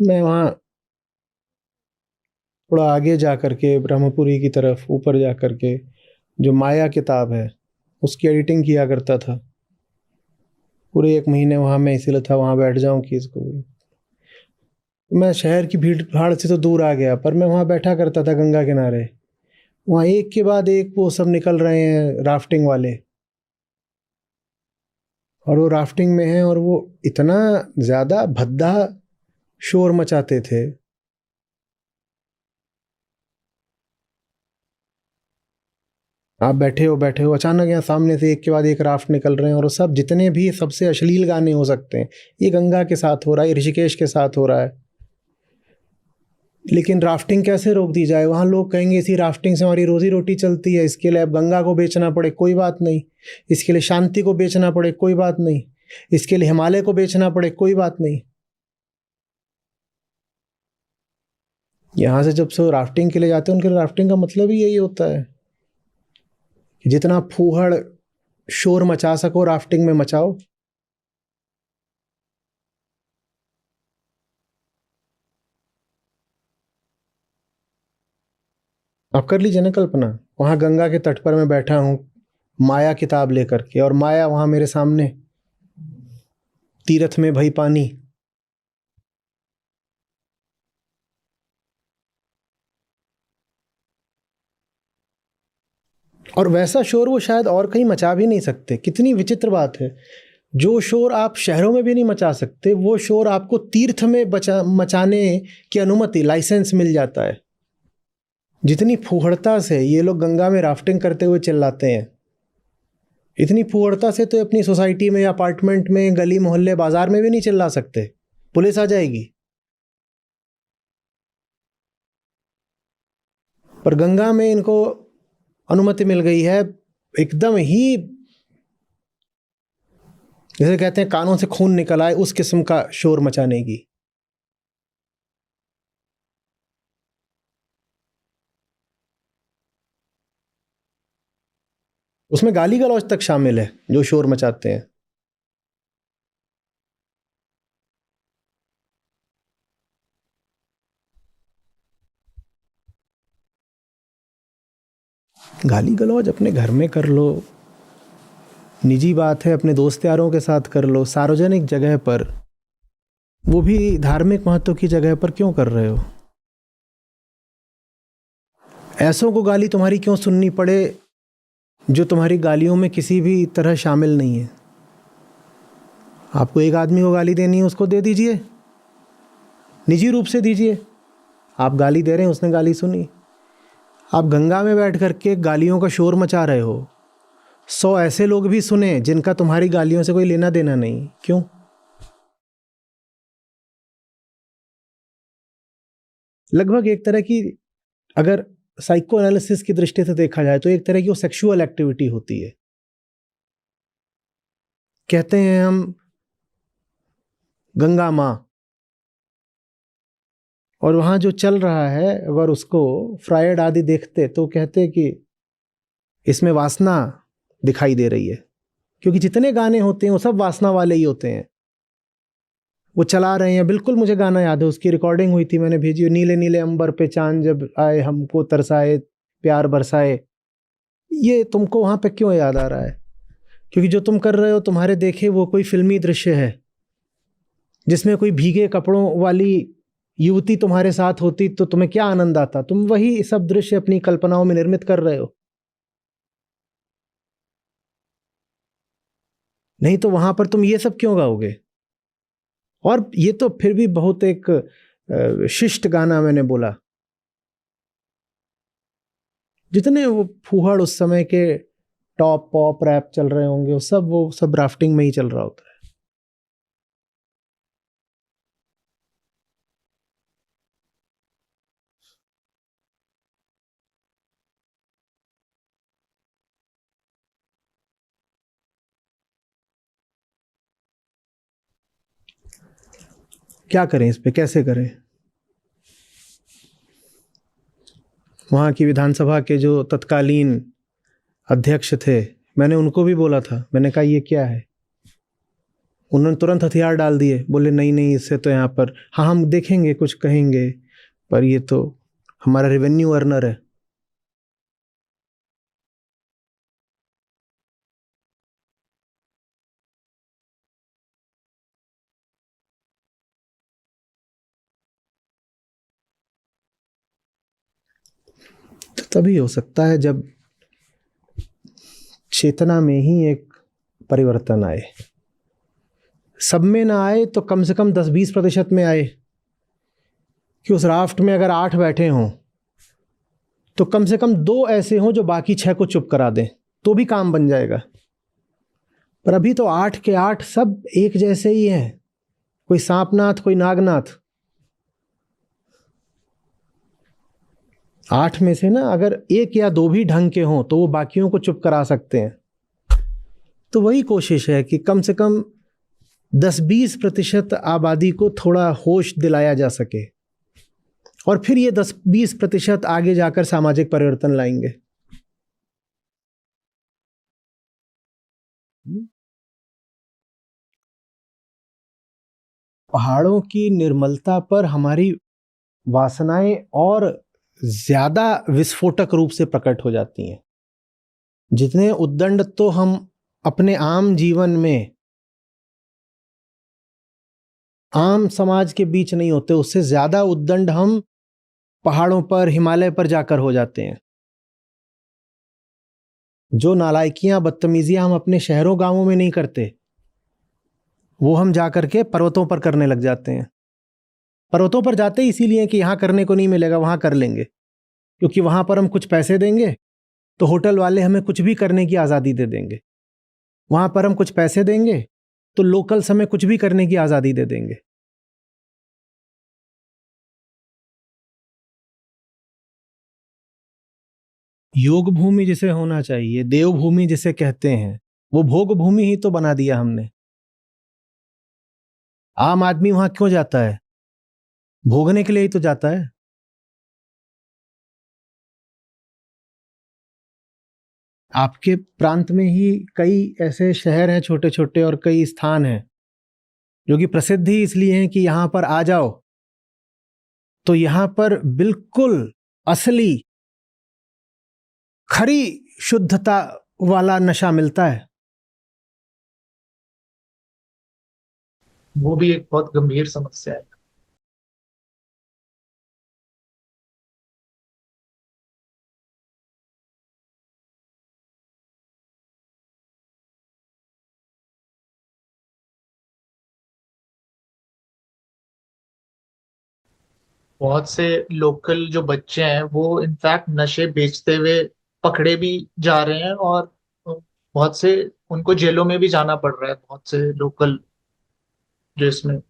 मैं वहाँ थोड़ा आगे जा करके ब्रह्मपुरी की तरफ ऊपर जा करके जो माया किताब है उसकी एडिटिंग किया करता था। पूरे 1 महीने वहाँ मैं इसीलिए था, वहाँ बैठ जाऊँ कि इसको, मैं शहर की भीड़ भाड़ से तो दूर आ गया, पर मैं वहाँ बैठा करता था गंगा किनारे। वहाँ एक के बाद एक वो सब निकल रहे हैं राफ्टिंग वाले, और वो राफ्टिंग में हैं और वो इतना ज़्यादा भद्दा शोर मचाते थे। आप बैठे हो अचानक यहाँ सामने से एक के बाद एक राफ्ट निकल रहे हैं, और वो सब जितने भी सबसे अश्लील गाने हो सकते हैं, ये गंगा के साथ हो रहा है, ये ऋषिकेश के साथ हो रहा है। लेकिन राफ्टिंग कैसे रोक दी जाए? वहाँ लोग कहेंगे इसी राफ्टिंग से हमारी रोजी रोटी चलती है, इसके लिए अब गंगा को बेचना पड़े कोई बात नहीं, इसके लिए शांति को बेचना पड़े कोई बात नहीं, इसके लिए हिमालय को बेचना पड़े कोई बात नहीं। यहाँ से जब सब राफ्टिंग के लिए जाते हैं, उनके राफ्टिंग का मतलब ही यही होता है कि जितना फूहड़ शोर मचा सको राफ्टिंग में मचाओ। आप कर लीजिए ना कल्पना, वहाँ गंगा के तट पर मैं बैठा हूँ माया किताब लेकर के, और माया वहाँ मेरे सामने तीरथ में भई पानी। और वैसा शोर वो शायद और कहीं मचा भी नहीं सकते। कितनी विचित्र बात है, जो शोर आप शहरों में भी नहीं मचा सकते, वो शोर आपको तीर्थ में मचाने की अनुमति, लाइसेंस मिल जाता है। जितनी फूहड़ता से ये लोग गंगा में राफ्टिंग करते हुए चिल्लाते हैं, इतनी फूहड़ता से तो अपनी सोसाइटी में, अपार्टमेंट में, गली मोहल्ले, बाजार में भी नहीं चिल्ला सकते, पुलिस आ जाएगी। पर गंगा में इनको अनुमति मिल गई है, एकदम ही जैसे कहते हैं कानों से खून निकल आए उस किस्म का शोर मचाने की। उसमें गाली गलौज तक शामिल है जो शोर मचाते हैं। गाली गलौज अपने घर में कर लो, निजी बात है, अपने दोस्त यारों के साथ कर लो, सार्वजनिक जगह पर, वो भी धार्मिक महत्व की जगह पर क्यों कर रहे हो? ऐसों को गाली तुम्हारी क्यों सुननी पड़े जो तुम्हारी गालियों में किसी भी तरह शामिल नहीं है? आपको एक आदमी को गाली देनी है, उसको दे दीजिए, निजी रूप से दीजिए। आप गाली दे रहे हैं, उसने गाली सुनी। आप गंगा में बैठ करके गालियों का शोर मचा रहे हो, 100 ऐसे लोग भी सुने जिनका तुम्हारी गालियों से कोई लेना देना नहीं, क्यों? लगभग एक तरह की, अगर साइको एनालिसिस की दृष्टि से देखा जाए तो एक तरह की वो सेक्सुअल एक्टिविटी होती है। कहते हैं हम गंगा माँ, और वहाँ जो चल रहा है अगर उसको फ्रायड आदि देखते तो कहते कि इसमें वासना दिखाई दे रही है, क्योंकि जितने गाने होते हैं वो सब वासना वाले ही होते हैं। वो चला रहे हैं, बिल्कुल मुझे गाना याद है, उसकी रिकॉर्डिंग हुई थी, मैंने भेजी। नीले नीले अंबर पे चांद जब आए, हमको तरसाए, प्यार बरसाए। ये तुमको वहाँ पे क्यों याद आ रहा है? क्योंकि जो तुम कर रहे हो, तुम्हारे देखे वो कोई फिल्मी दृश्य है जिसमें कोई भीगे कपड़ों वाली युवती तुम्हारे साथ होती तो तुम्हें क्या आनंद आता? तुम वही सब दृश्य अपनी कल्पनाओं में निर्मित कर रहे हो। नहीं तो वहां पर तुम ये सब क्यों गाओगे? और ये तो फिर भी बहुत एक शिष्ट गाना मैंने बोला। जितने वो फूहड़ उस समय के टॉप पॉप रैप चल रहे होंगे, वो सब राफ्टिंग में ही चल रहा होता है। क्या करें इस पे, कैसे करें? वहाँ की विधानसभा के जो तत्कालीन अध्यक्ष थे, मैंने उनको भी बोला था, मैंने कहा ये क्या है? उन्होंने तुरंत हथियार डाल दिए, बोले नहीं नहीं इससे तो यहाँ पर हाँ हम देखेंगे कुछ कहेंगे, पर ये तो हमारा रेवेन्यू अर्नर है। तो तभी हो सकता है जब चेतना में ही एक परिवर्तन आए। सब में ना आए तो कम से कम 10-20% में आए, कि उस राफ्ट में अगर 8 बैठे हों तो कम से कम 2 ऐसे हों जो बाकी 6 को चुप करा दें, तो भी काम बन जाएगा। पर अभी तो 8 के 8 सब एक जैसे ही हैं, कोई सांपनाथ कोई नागनाथ। 8 में से ना अगर 1 या 2 भी ढंग के हों तो वो बाकियों को चुप करा सकते हैं। तो वही कोशिश है कि कम से कम 10-20% आबादी को थोड़ा होश दिलाया जा सके, और फिर ये 10-20% आगे जाकर सामाजिक परिवर्तन लाएंगे। पहाड़ों की निर्मलता पर हमारी वासनाएं और ज्यादा विस्फोटक रूप से प्रकट हो जाती हैं। जितने उद्दंड तो हम अपने आम जीवन में आम समाज के बीच नहीं होते, उससे ज्यादा उद्दंड हम पहाड़ों पर हिमालय पर जाकर हो जाते हैं। जो नालायकियां बदतमीजियां हम अपने शहरों गांवों में नहीं करते, वो हम जाकर के पर्वतों पर करने लग जाते हैं। पर्वतों पर जाते ही इसीलिए कि यहां करने को नहीं मिलेगा, वहां कर लेंगे, क्योंकि वहां पर हम कुछ पैसे देंगे तो होटल वाले हमें कुछ भी करने की आज़ादी दे देंगे। वहां पर हम कुछ पैसे देंगे तो लोकल्स हमें कुछ भी करने की आज़ादी दे देंगे। योग भूमि जिसे होना चाहिए, देव भूमि जिसे कहते हैं, वो भोग भूमि ही तो बना दिया हमने। आम आदमी वहां क्यों जाता है? भोगने के लिए ही तो जाता है। आपके प्रांत में ही कई ऐसे शहर हैं छोटे छोटे, और कई स्थान हैं जो कि प्रसिद्ध ही इसलिए हैं कि यहां पर आ जाओ तो यहां पर बिल्कुल असली खरी शुद्धता वाला नशा मिलता है। वो भी एक बहुत गंभीर समस्या है। बहुत से लोकल जो बच्चे हैं वो इनफैक्ट नशे बेचते हुए पकड़े भी जा रहे हैं, और बहुत से उनको जेलों में भी जाना पड़ रहा है, बहुत से लोकल जो इसमें।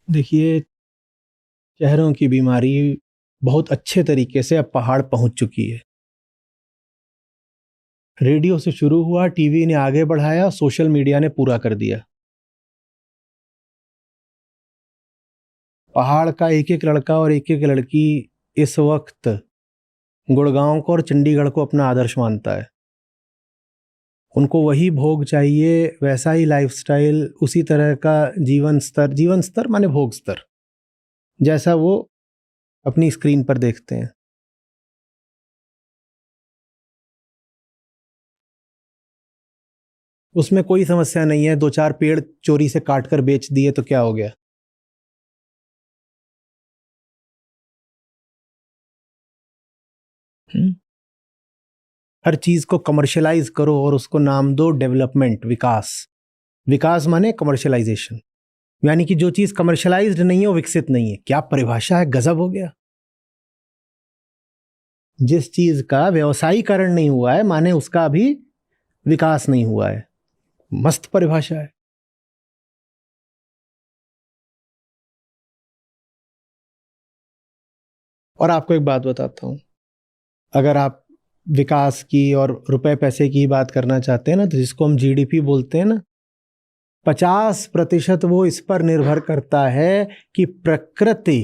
देखिए, शहरों की बीमारी बहुत अच्छे तरीके से अब पहाड़ पहुंच चुकी है। रेडियो से शुरू हुआ, टीवी ने आगे बढ़ाया, सोशल मीडिया ने पूरा कर दिया। पहाड़ का एक एक लड़का और एक एक लड़की इस वक्त गुड़गांव को और चंडीगढ़ को अपना आदर्श मानता है। उनको वही भोग चाहिए, वैसा ही लाइफस्टाइल, उसी तरह का जीवन स्तर माने भोग स्तर, जैसा वो अपनी स्क्रीन पर देखते हैं। उसमें कोई समस्या नहीं है, 2-4 पेड़ चोरी से काट कर बेच दिए तो क्या हो गया? हम्म? हर चीज को कमर्शियलाइज करो और उसको नाम दो डेवलपमेंट, विकास। विकास माने कमर्शियलाइजेशन, यानी कि जो चीज कमर्शियलाइज्ड नहीं है वो विकसित नहीं है। क्या परिभाषा है, गजब हो गया। जिस चीज का व्यवसायीकरण नहीं हुआ है माने उसका अभी विकास नहीं हुआ है। मस्त परिभाषा है। और आपको एक बात बताता हूं, अगर आप विकास की और रुपए पैसे की बात करना चाहते हैं ना, तो जिसको हम जीडीपी बोलते हैं ना, 50% वो इस पर निर्भर करता है कि प्रकृति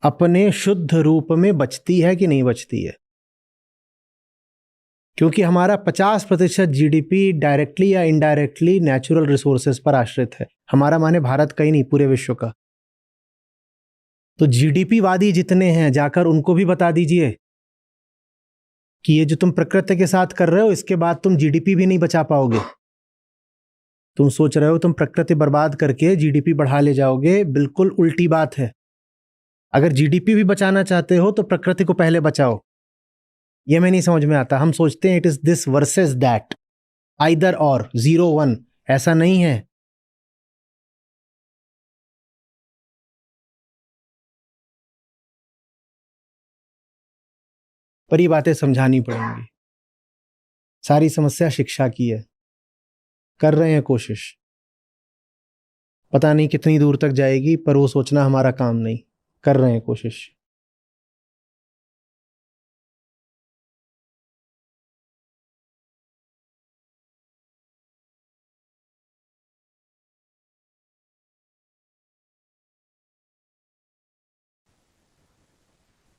अपने शुद्ध रूप में बचती है कि नहीं बचती है। क्योंकि हमारा 50% जीडीपी डायरेक्टली या इनडायरेक्टली नेचुरल रिसोर्सेज पर आश्रित है। हमारा माने भारत का ही नहीं, पूरे विश्व का। तो जीडीपी वादी जितने हैं, जाकर उनको भी बता दीजिए कि ये जो तुम प्रकृति के साथ कर रहे हो, इसके बाद तुम जीडीपी भी नहीं बचा पाओगे। तुम सोच रहे हो तुम प्रकृति बर्बाद करके जीडीपी बढ़ा ले जाओगे, बिल्कुल उल्टी बात है। अगर जीडीपी भी बचाना चाहते हो तो प्रकृति को पहले बचाओ। ये मैं नहीं समझ में आता। हम सोचते हैं it is this versus that, either और, 0-1, ऐसा नहीं है। पर ये बातें समझानी पड़ेंगी। सारी समस्या शिक्षा की है। कर रहे हैं कोशिश, पता नहीं कितनी दूर तक जाएगी, पर वो सोचना हमारा काम नहीं। कर रहे हैं कोशिश।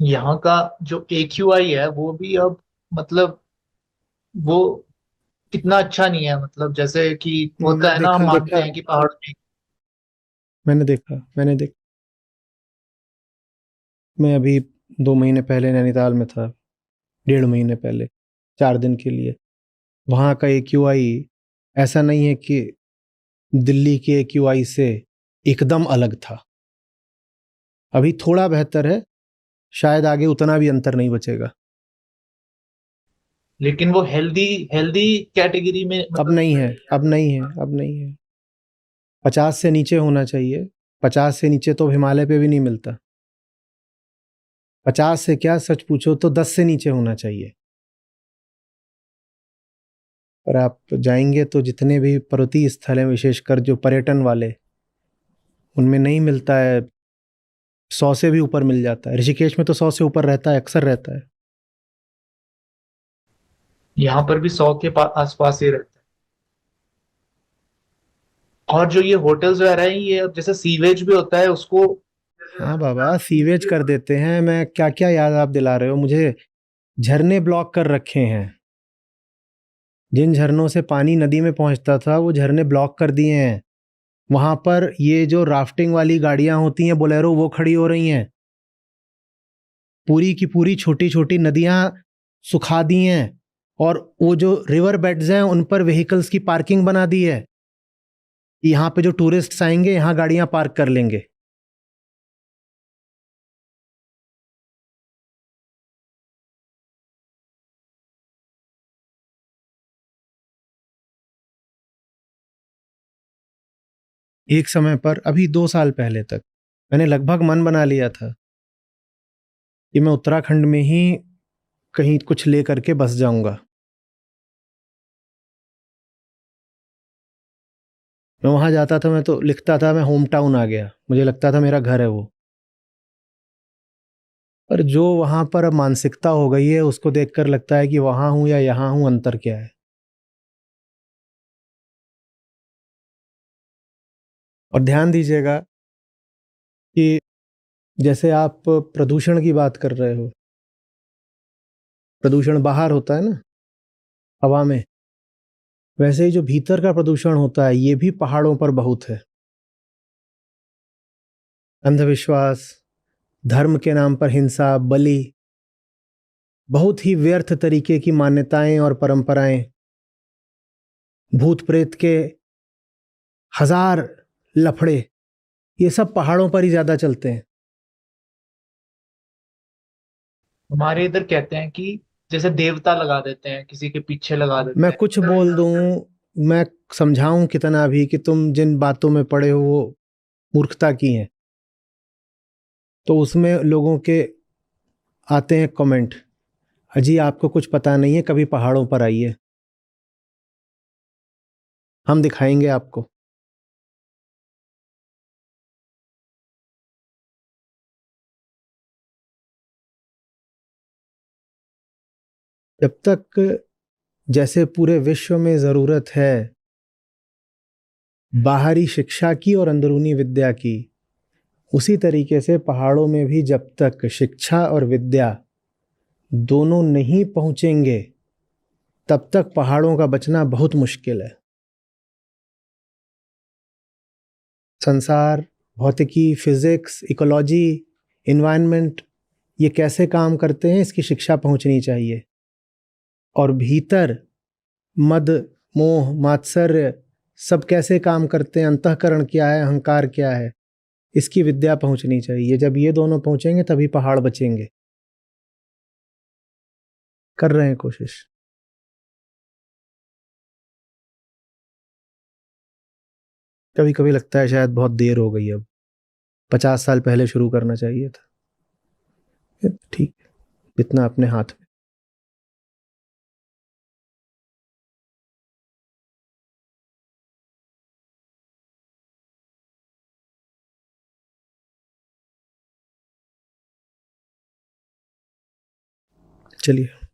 यहाँ का जो AQI है वो भी अब मतलब वो इतना अच्छा नहीं है। मतलब जैसे कि होता है ना, हम देखा मानते देखा हैं कि पहाड़ में। मैंने देखा। मैं अभी 2 महीने पहले नैनीताल में था, 1.5 महीने पहले, 4 दिन के लिए। वहाँ का AQI ऐसा नहीं है कि दिल्ली के AQI से एकदम अलग था। अभी थोड़ा बेहतर है, शायद आगे उतना भी अंतर नहीं बचेगा। लेकिन वो हेल्दी हेल्दी कैटेगरी में अब मतलब। नहीं है, अब नहीं है, अब नहीं है। 50 से नीचे होना चाहिए। 50 से नीचे तो हिमालय पे भी नहीं मिलता। 50 से क्या, सच पूछो तो 10 से नीचे होना चाहिए। पर आप जाएंगे तो जितने भी पर्वतीय स्थल हैं, विशेषकर जो पर्यटन वाले, उनमें नहीं मिलता है। 100 से भी ऊपर मिल जाता है। ऋषिकेश में तो 100 से ऊपर रहता है, अक्सर रहता है। यहाँ पर भी 100 के आसपास ही रहता है। और जो ये होटल्स वगैरह हैं, ये अब जैसे सीवेज भी होता है उसको। हाँ बाबा, सीवेज कर देते हैं। मैं क्या क्या याद आप दिला रहे हो मुझे। झरने ब्लॉक कर रखे हैं। जिन झरनों से पानी नदी में पहुंचता था, वो झरने ब्लॉक कर दिए हैं। वहां पर ये जो राफ्टिंग वाली गाड़ियां होती हैं, बोलेरो, वो खड़ी हो रही हैं। पूरी की पूरी छोटी छोटी नदियां सुखा दी हैं। और वो जो रिवर बेड्स हैं, उन पर व्हीकल्स की पार्किंग बना दी है। यहाँ पे जो टूरिस्ट्स आएंगे, यहाँ गाड़ियां पार्क कर लेंगे। एक समय पर, अभी 2 साल पहले तक, मैंने लगभग मन बना लिया था कि मैं उत्तराखंड में ही कहीं कुछ ले करके बस जाऊंगा। मैं वहां जाता था, मैं तो लिखता था मैं होम टाउन आ गया, मुझे लगता था मेरा घर है वो। पर जो वहां पर अब मानसिकता हो गई है, उसको देखकर लगता है कि वहां हूं या यहां हूं, अंतर क्या है। और ध्यान दीजिएगा कि जैसे आप प्रदूषण की बात कर रहे हो, प्रदूषण बाहर होता है ना, हवा में, वैसे ही जो भीतर का प्रदूषण होता है, ये भी पहाड़ों पर बहुत है। अंधविश्वास, धर्म के नाम पर हिंसा, बलि, बहुत ही व्यर्थ तरीके की मान्यताएं और परंपराएं, भूत प्रेत के हजार लफड़े, ये सब पहाड़ों पर ही ज्यादा चलते हैं। हमारे इधर कहते हैं कि जैसे देवता लगा देते हैं, किसी के पीछे लगा देते मैं हैं। कुछ बोल दूं, मैं समझाऊं कितना भी कि तुम जिन बातों में पड़े हो वो मूर्खता की हैं, तो उसमें लोगों के आते हैं कमेंट, अजी आपको कुछ पता नहीं है, कभी पहाड़ों पर आइए, हम दिखाएंगे आपको। जब तक, जैसे पूरे विश्व में जरूरत है बाहरी शिक्षा की और अंदरूनी विद्या की, उसी तरीके से पहाड़ों में भी जब तक शिक्षा और विद्या दोनों नहीं पहुंचेंगे, तब तक पहाड़ों का बचना बहुत मुश्किल है। संसार, भौतिकी, फिजिक्स, इकोलॉजी, इन्वायरमेंट, ये कैसे काम करते हैं इसकी शिक्षा पहुंचनी चाहिए। और भीतर मद, मोह, मात्सर्य सब कैसे काम करते हैं, अंतःकरण क्या है, अहंकार क्या है, इसकी विद्या पहुंचनी चाहिए। जब ये दोनों पहुंचेंगे तभी पहाड़ बचेंगे। कर रहे हैं कोशिश। कभी कभी लगता है शायद बहुत देर हो गई, अब 50 साल पहले शुरू करना चाहिए था। ठीक, इतना अपने हाथ में। चलिए।